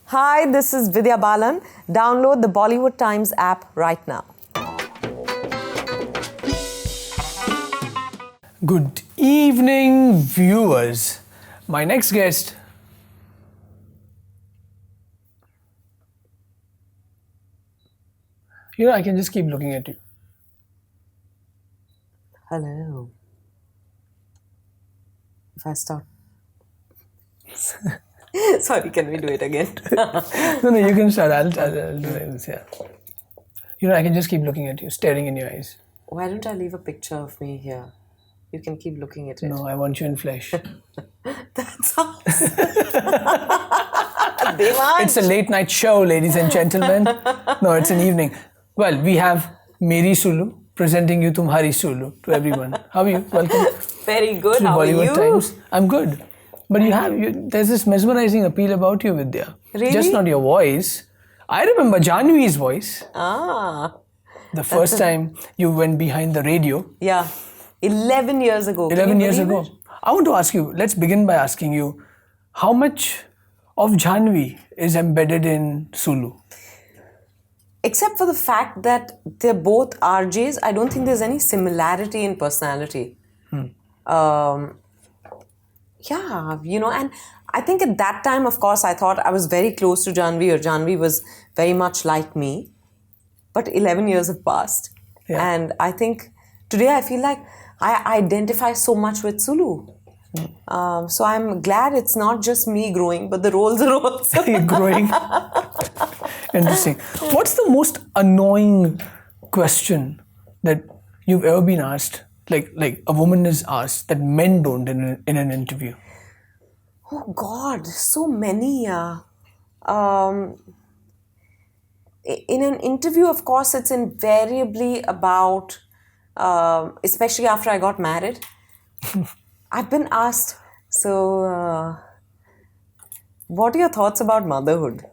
Hi, this is Vidya Balan. Download the Bollywood Times app right now. Good evening, viewers. My next guest. I can just keep looking at you. Hello. If I start. Sorry, can we do it again? No, you can start. I'll do this, yeah. I can just keep looking at you, staring in your eyes. Why don't I leave a picture of me here? You can keep looking at it. No, I want you in flesh. That's awesome. Devansh. It's a late night show, ladies and gentlemen. No, it's an evening. Well, we have Tumhari Sulu presenting you Tumhari Sulu to everyone. How are you? Welcome. Very good. To How Bollywood are you? Times. I'm good. But there's this mesmerizing appeal about you, Vidya. Really? Just not your voice. I remember Janvi's voice. The first time you went behind the radio. Yeah. 11 years ago. 11 years ago. I want to ask you, let's begin by asking you, how much of Janvi is embedded in Sulu? Except for the fact that they're both RJs, I don't think there's any similarity in personality. And I think at that time, of course, I thought I was very close to Janvi, or Janvi was very much like me. But 11 years have passed. Yeah. And I think today I feel like I identify so much with Sulu. So I'm glad it's not just me growing, but the roles are also growing. Interesting. What's the most annoying question that you've ever been asked? Like a woman is asked that men don't in an interview. Oh God, so many. In an interview, of course, it's invariably about, especially after I got married, I've been asked, so what are your thoughts about motherhood?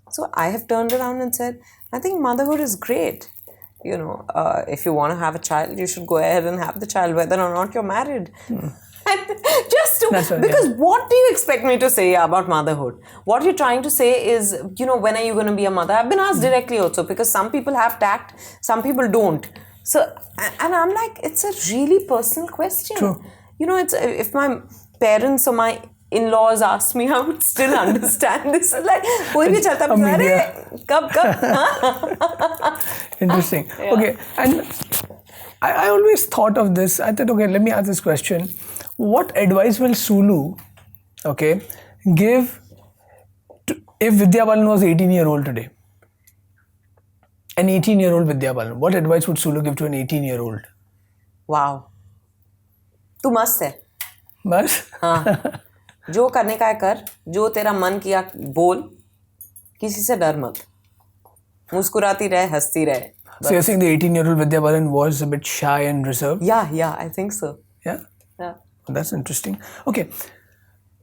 So I have turned around and said, I think motherhood is great. If you want to have a child, you should go ahead and have the child, whether or not you're married. Because what do you expect me to say about motherhood? What you're trying to say is, when are you going to be a mother? I've been asked directly also, because some people have tact, some people don't. So, and I'm like, it's a really personal question. True. It's if my parents or my in-laws asked me, I would still understand this. Like, koi bhi chalta hai, kab? Interesting. Yeah. Okay, and I always thought of this. I thought, okay, let me ask this question. What advice will Sulu, give if Vidya Balan was 18-year-old today? An 18-year-old Vidya Balan. What advice would Sulu give to an 18-year-old? Wow. तू मस्त है. बस? हाँ. जो करने का है कर, जो तेरा मन किया बोल, किसी से डर मत. मुस्कुराती रहे, हंसती रहे. So you're saying the 18-year-old Vidya Balan was a bit shy and reserved? Yeah, I think so. Yeah? Yeah. Well, that's interesting. Okay.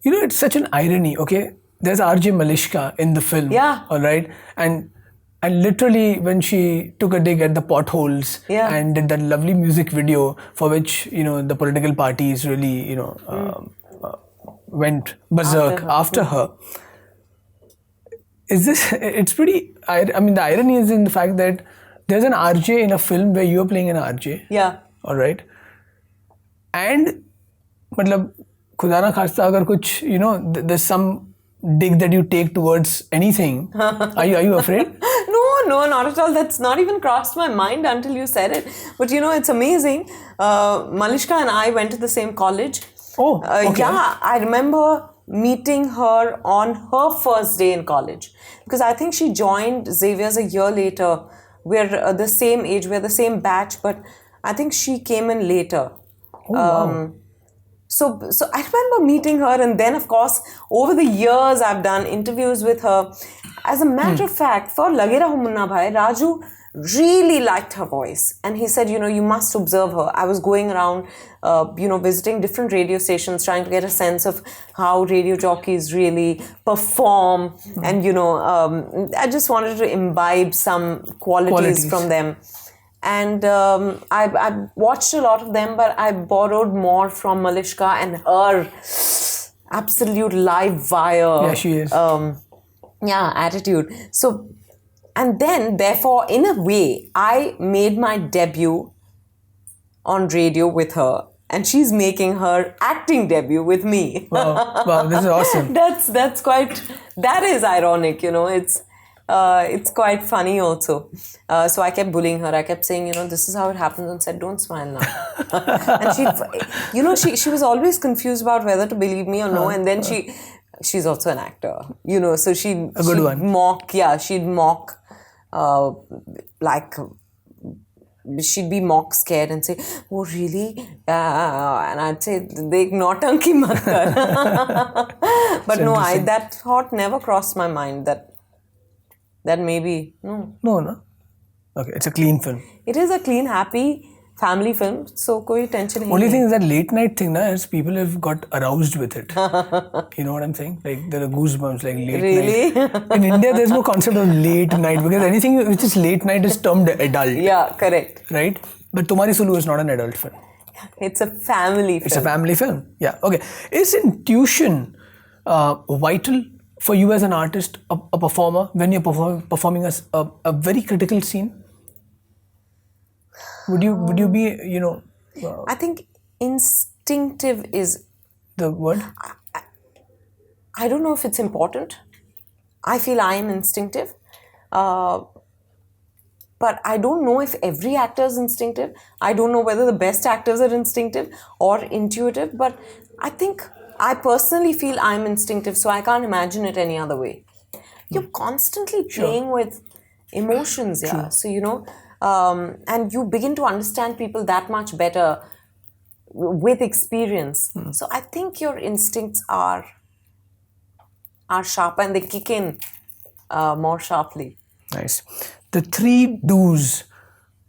It's such an irony, okay? There's RJ Malishka in the film. Yeah. All right? And literally when she took a dig at the potholes and did that lovely music video for which, the political parties really, went berserk after her. It's pretty, the irony is in the fact that there's an RJ in a film where you're playing an RJ. Yeah. All right. And, खुदा ना खास्ता अगर कुछ, there's some dig that you take towards anything. Are you afraid? No, not at all. That's not even crossed my mind until you said it. But it's amazing. Malishka and I went to the same college. Oh, okay. Yeah, I remember meeting her on her first day in college. Because I think she joined Xavier's a year later. We're the same age, we're the same batch, but I think she came in later. Oh, wow. So I remember meeting her, and then of course over the years I've done interviews with her. As a matter of fact, for Lage Raho Munna Bhai, Raju really liked her voice, and he said, you must observe her. I was going around, visiting different radio stations, trying to get a sense of how radio jockeys really perform, and I just wanted to imbibe some qualities from them. And I watched a lot of them, but I borrowed more from Malishka and her absolute live wire. Yeah, she is. Yeah, attitude. So, and then, therefore, in a way, I made my debut on radio with her, and she's making her acting debut with me. Wow, wow, this is awesome. That's quite, that is ironic, you know. It's quite funny also. So I kept bullying her. I kept saying, you know, this is how it happens on set. Don't smile now. And she, you know, she was always confused about whether to believe me or no. And then she's also an actor, you know. So she'd mock, she'd mock, like. She'd be mock scared and say, "Oh, really?" And I'd say, "Dekh nautanki mat kar." But no, that thought never crossed my mind that maybe No. Okay, it's a clean film. It is a clean, happy family film. So, koi tension nahi. Only thing is that late night thing, is people have got aroused with it. You know what I'm saying? Like there are goosebumps, like late night. In India, there's no concept of late night because anything which is late night is termed adult. Yeah, correct. Right? But Tumhari Sulu is not an adult film. It's a family film. It's a family film. Yeah. Okay. Is intuition vital for you as an artist, a performer, when you're performing a very critical scene? Would you be, you know... I think instinctive is... The word? I don't know if it's important. I feel I am instinctive. But I don't know if every actor is instinctive. I don't know whether the best actors are instinctive or intuitive. But I think I personally feel I'm instinctive, so I can't imagine it any other way. You're constantly playing with emotions, yeah. So, you know... and you begin to understand people that much better with experience. So I think your instincts are sharper and they kick in more sharply. Nice. The 3 do's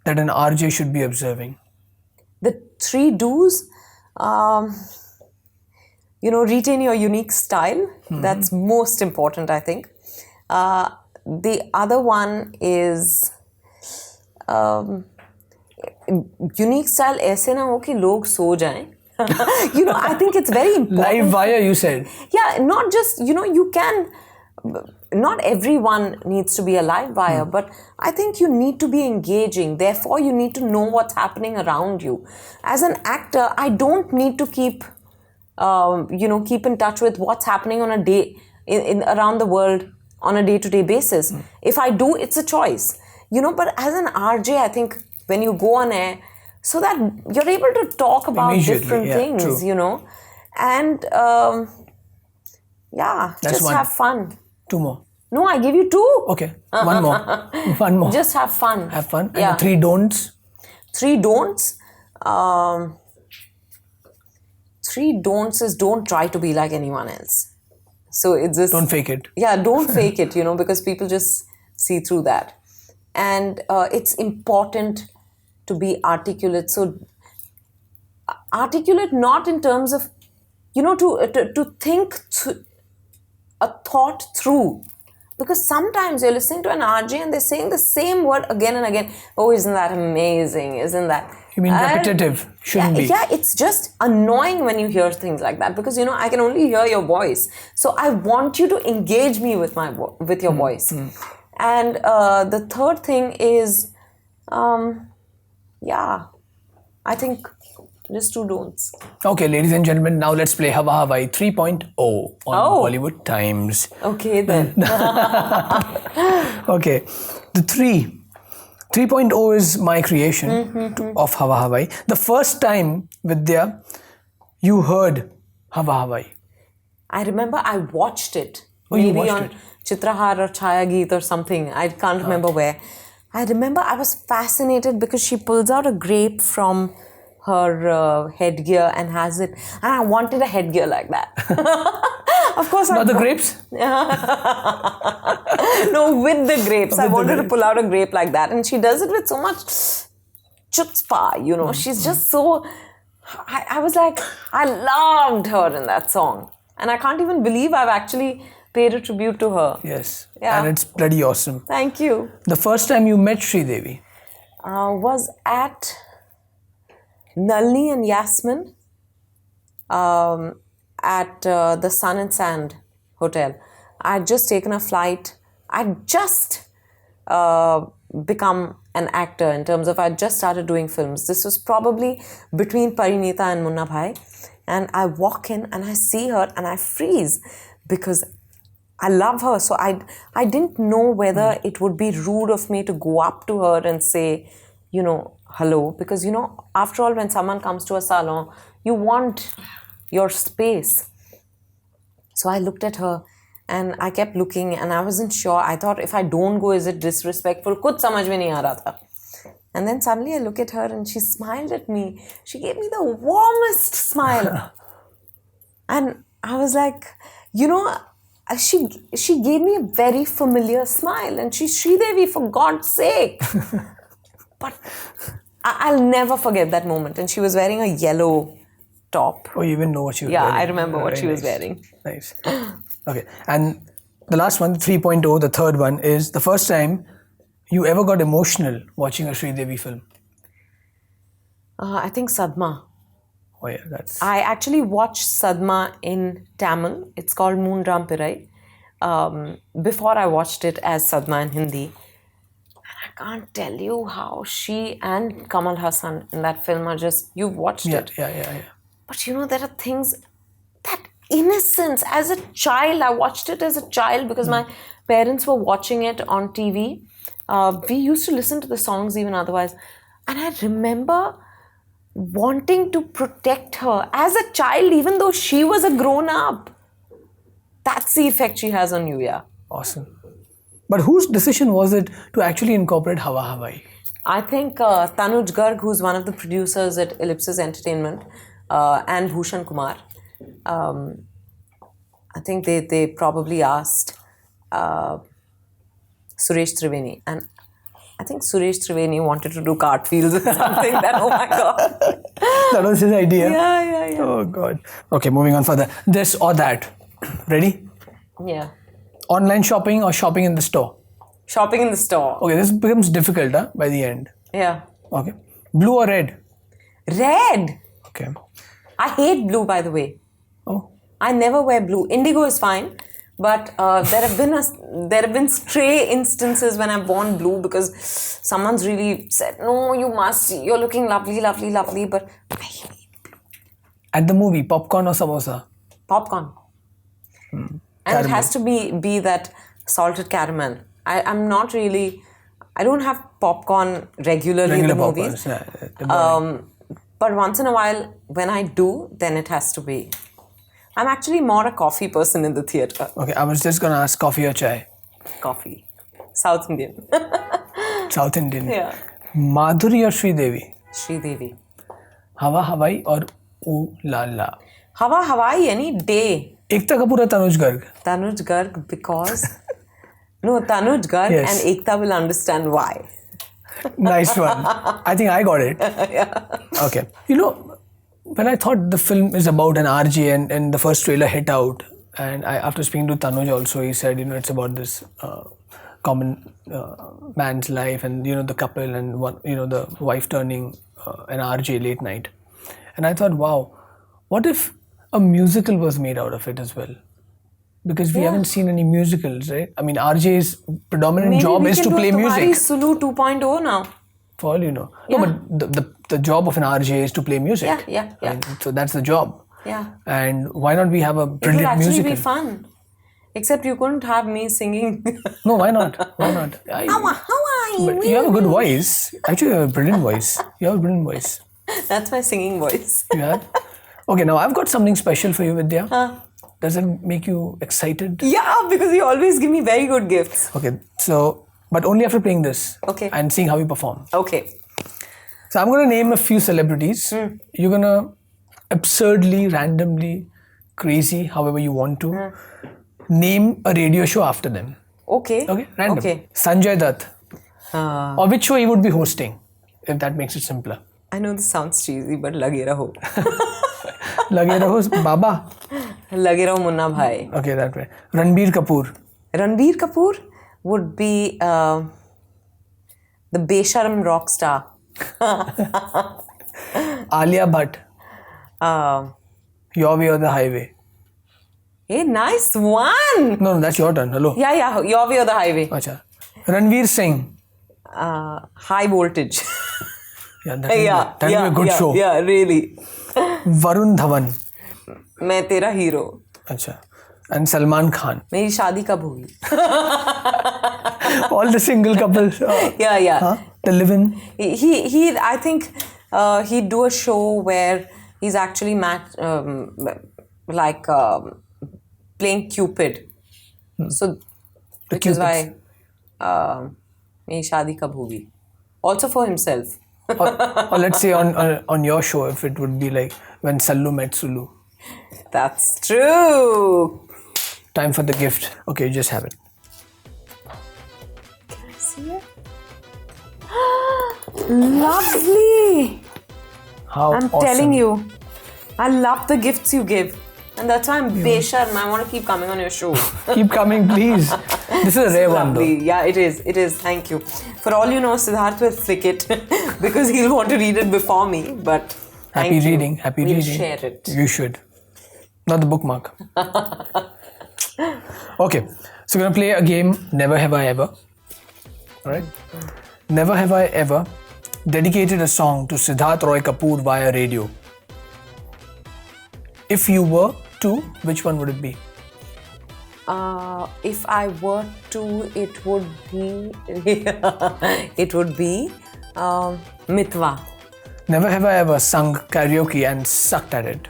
that an RJ should be observing. The 3 do's, you know, retain your unique style. That's most important, I think. The other one is... unique style ऐसे ना हो कि लोग सो जाएं. You know, I think it's very important. Live wire, you said. Yeah, not just, you know, you can... Not everyone needs to be a live wire, but I think you need to be engaging. Therefore, you need to know what's happening around you. As an actor, I don't need to keep in touch with what's happening on a day around the world on a day-to-day basis. If I do, it's a choice. You know, but as an RJ, I think when you go on air, so that you're able to talk about different things, true. You know, and just have fun. 2 more. No, I give you 2. Okay, 1 more. 1 more. Just have fun. Have fun. And the 3 don'ts. 3 don'ts. 3 don'ts is don't try to be like anyone else. So it's just... Don't fake it. Yeah, don't fake it, you know, because people just see through that. And it's important to be articulate. So articulate not in terms of, you know, to think a thought through. Because sometimes you're listening to an RJ and they're saying the same word again and again. Oh, isn't that amazing? Isn't that... You mean repetitive? Shouldn't be. Yeah, it's just annoying when you hear things like that. Because, you know, I can only hear your voice. So I want you to engage me with your voice. And the third thing is, I think just 2 don'ts. Okay, ladies and gentlemen, now let's play Hava Hawaii 3.0 on Bollywood Times. Okay, then. Okay, the 3.0 is my creation of Hava Hawaii. The first time, Vidya, you heard Hava Hawaii. I remember I watched it. Maybe on Chitrahar or Chayageet or something. I can't remember where. I remember I was fascinated because she pulls out a grape from her headgear and has it. And I wanted a headgear like that. Of course. Not the grapes? No, with the grapes. I wanted to pull out a grape like that. And she does it with so much chutzpah, you know. She's just so... I was like, I loved her in that song. And I can't even believe I've actually paid a tribute to her. Yes. Yeah. And it's bloody awesome. Thank you. The first time you met Sridevi? Was at Nalini and Yasmin at the Sun and Sand Hotel. I'd just taken a flight. I'd just become an actor in terms of I'd just started doing films. This was probably between Parinita and Munna Bhai. And I walk in and I see her and I freeze because I love her. So I didn't know whether it would be rude of me to go up to her and say, you know, hello. Because, you know, after all, when someone comes to a salon, you want your space. So I looked at her and I kept looking and I wasn't sure. I thought, if I don't go, is it disrespectful? Kuch samajh mein nahi aa raha tha. And then suddenly I look at her and she smiled at me. She gave me the warmest smile. And I was like, you know, she gave me a very familiar smile. And she's Sridevi, for God's sake. But I'll never forget that moment. And she was wearing a yellow top. Oh, you even know what she was wearing. Yeah, I remember what she was wearing. Nice. Okay. And the last one, 3.0, the third one, is the first time you ever got emotional watching a Sridevi film. I think Sadma. Oh yeah, that's... I actually watched Sadma in Tamil. It's called Moonram Pirai. Before I watched it as Sadma in Hindi. And I can't tell you how she and Kamal Hassan in that film are just... You've watched it. Yeah. But you know, there are things... That innocence. As a child, I watched it as a child because my parents were watching it on TV. We used to listen to the songs even otherwise. And I remember wanting to protect her as a child, even though she was a grown-up. That's the effect she has on you, yeah. Awesome. But whose decision was it to actually incorporate Hawa Hawai? I think Tanuj Garg, who's one of the producers at Ellipsis Entertainment, and Bhushan Kumar. I think they probably asked Suresh Triveni, and I think Suresh Triveni wanted to do cartwheels or something. That, oh my God. That was his idea? Yeah. Oh God. Okay, moving on further. This or that. Ready? Yeah. Online shopping or shopping in the store? Shopping in the store. Okay, this becomes difficult by the end. Yeah. Okay. Blue or red? Red. Okay. I hate blue, by the way. Oh. I never wear blue. Indigo is fine. But there have been stray instances when I've worn blue because someone's really said, no, you must, you're looking lovely, but I hate blue. At the movie, popcorn or samosa? Popcorn. And Caramel. it has to be that salted caramel. I'm not really, I don't have popcorn regularly in the movies. Yeah, but once in a while, when I do, then it has to be. I'm actually more a coffee person in the theatre. Okay, I was just going to ask coffee or chai? Coffee. South Indian. South Indian. Yeah. Madhuri or Sridevi? Sridevi. Hawa Hawai or Ooh La La? Hawa Hawai any day. Ekta Kapoor or Tanuj Garg? Tanuj Garg because... No, Tanuj Garg, yes. And Ekta will understand why. Nice one. I think I got it. Yeah. Okay. You know, when I thought the film is about an RJ and the first trailer hit out, and after speaking to Tanuj also, he said, you know, it's about this common man's life and, you know, the couple and one, you know, the wife turning an RJ late night. And I thought, wow, what if a musical was made out of it as well? Because we haven't seen any musicals, right? I mean, RJ's predominant job is to play music. Tumhari Sulu 2.0 now. For all you know. Yeah. No, but the job of an RJ is to play music. Yeah. I mean, so that's the job. Yeah. And why not we have a brilliant musical? It would actually be fun. Except you couldn't have me singing. No, why not? Why not? How are you? But you have a good voice. Actually, you have a brilliant voice. That's my singing voice. You have? Okay, now I've got something special for you, Vidya. Does it make you excited? Yeah, because you always give me very good gifts. Okay, so, but only after playing this. Okay. And seeing how you perform. Okay. So I'm going to name a few celebrities. You're going to absurdly, randomly, crazy, however you want to, name a radio show after them. Okay. Okay, random. Okay. Sanjay Dutt. Or which show he would be hosting, if that makes it simpler. I know this sounds cheesy, but lage raho. Lage raho, Baba. Lage raho Munna Bhai. Okay, that way. Ranbir Kapoor. Ranbir Kapoor would be the Besharam rock star. Alia Bhatt. Your Way or the Highway. Hey, nice one. No, that's your turn. Hello. Yeah, your way or the highway. Acha. Ranveer Singh. High voltage. Yeah, that'll be a good show. Yeah, really. Varun Dhawan. मैं तेरा hero. Acha. And Salman Khan. मेरी शादी कब होगी? All the single couples. Yeah. Huh? The live-in. He. I think he'd do a show where he's actually playing Cupid. So, which is why मेरी शादी कब होगी? Also for himself. or let's say on your show, if it would be like when Sallu met Sulu. That's true. Time for the gift. Okay, you just have it. Can I see it? Lovely. How I'm awesome. telling you, I love the gifts you give. And that's why I'm besharm. I want to keep coming on your show. Keep coming, please. This is a rare one, though. Yeah, it is. Thank you. For all you know, Siddharth will flick it because he'll want to read it before me. But Happy reading. We'll share it. You should. Not the bookmark. Okay. So we're going to play a game, Never Have I Ever. Alright? Never have I ever dedicated a song to Siddharth Roy Kapoor via radio. If you were to, which one would it be? If I were to, it would be Mitwa. Never have I ever sung karaoke and sucked at it.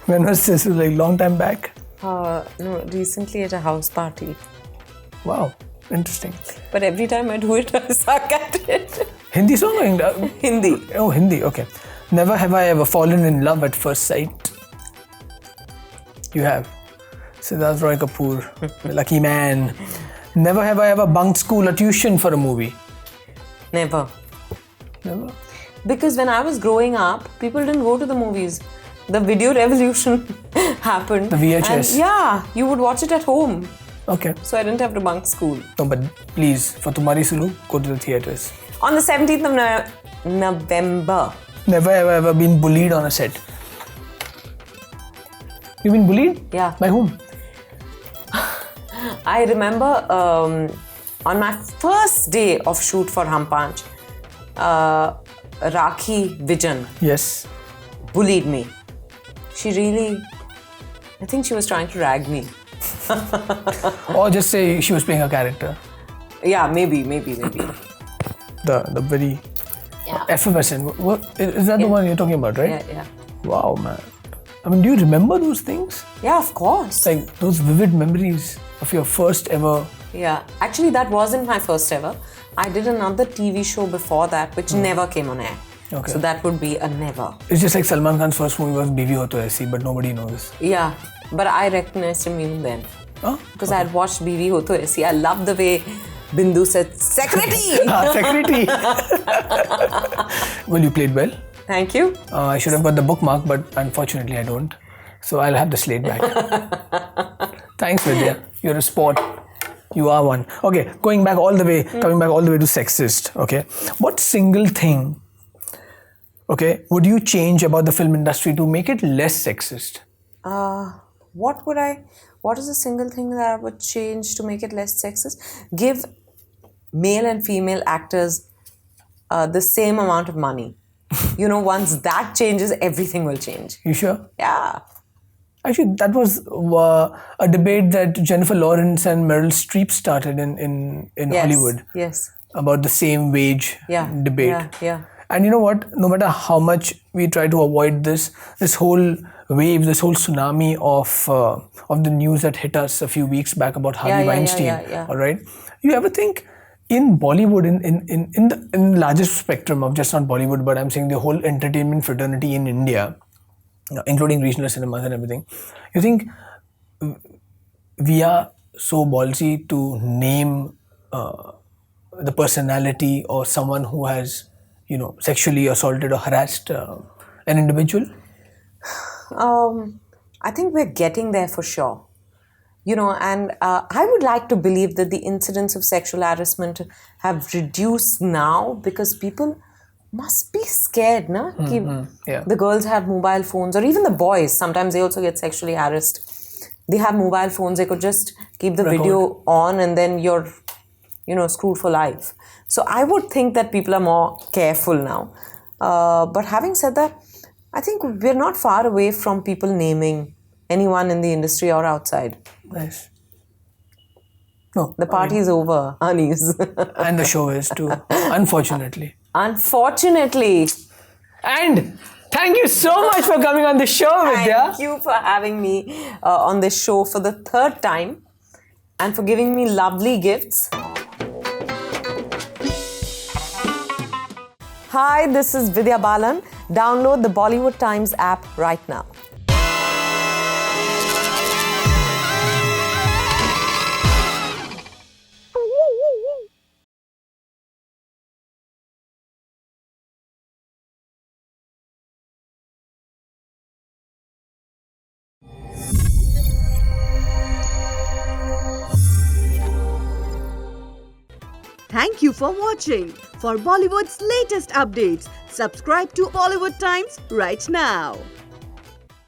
When was this? Like long time back? No, recently at a house party. Wow, interesting. But every time I do it, I suck at it. Hindi song or English? Hindi. Oh, Hindi, okay. Never have I ever fallen in love at first sight. You have. Siddharth Roy Kapoor, lucky man. Never have I ever bunked school or tuition for a movie. Never. Never? Because when I was growing up, people didn't go to the movies. The video revolution happened. The VHS. And yeah, you would watch it at home. Okay. So I didn't have to bunk school. No, but please, for Tumhari Sulu, go to the theatres. On the 17th of November. Never have I ever been bullied on a set. You've been bullied? Yeah. By whom? I remember on my first day of shoot for Hum Panch, Rakhi Vijan Yes. bullied me. I think she was trying to rag me. Or just say she was playing a character. Yeah, maybe. The very effervescent. Is that the one you're talking about, right? Yeah. Wow, man. I mean, do you remember those things? Yeah, of course. Like those vivid memories of your first ever. Yeah, actually that wasn't my first ever. I did another TV show before that which never came on air. Okay. So that would be a never. It's just like Salman Khan's first movie was Bivi Ho To Aisi, but nobody knows. Yeah, but I recognized him even then. Oh? Because I had watched Bivi Ho To Aisi. I loved the way Bindu said, "Secretary!" Secretary. Well, you played well. Thank you. I should have got the bookmark, but unfortunately I don't. So I'll have the slate back. Thanks, Vidya. You're a sport. You are one. Okay, coming back all the way to sexist. Okay, what single thing, okay, would you change about the film industry to make it less sexist? What is the single thing that I would change to make it less sexist? Give male and female actors the same amount of money. Once that changes, everything will change. You sure? Yeah. Actually, that was a debate that Jennifer Lawrence and Meryl Streep started in Hollywood. Yes. About the same wage debate. Yeah. And you know what? No matter how much we try to avoid this whole wave, this whole tsunami of the news that hit us a few weeks back about Harvey Weinstein. All right. You ever think in Bollywood, in the largest spectrum of just not Bollywood, but I'm saying the whole entertainment fraternity in India, including regional cinemas and everything, you think we are so ballsy to name the personality or someone who has, sexually assaulted or harassed an individual? I think we're getting there for sure. And I would like to believe that the incidents of sexual harassment have reduced now because people must be scared, na? Yeah. The girls have mobile phones, or even the boys. Sometimes they also get sexually harassed. They have mobile phones. They could just keep the video on, and then you're, screwed for life. So I would think that people are more careful now. But having said that, I think we're not far away from people naming anyone in the industry or outside. Nice. No, The party is over, honeys. and the show is too, unfortunately. Unfortunately. And thank you so much for coming on the show, Vidya. Thank you for having me on this show for the third time and for giving me lovely gifts. Hi, this is Vidya Balan. Download the Bollywood Times app right now. Thank you for watching. For Bollywood's latest updates, subscribe to Bollywood Times right now.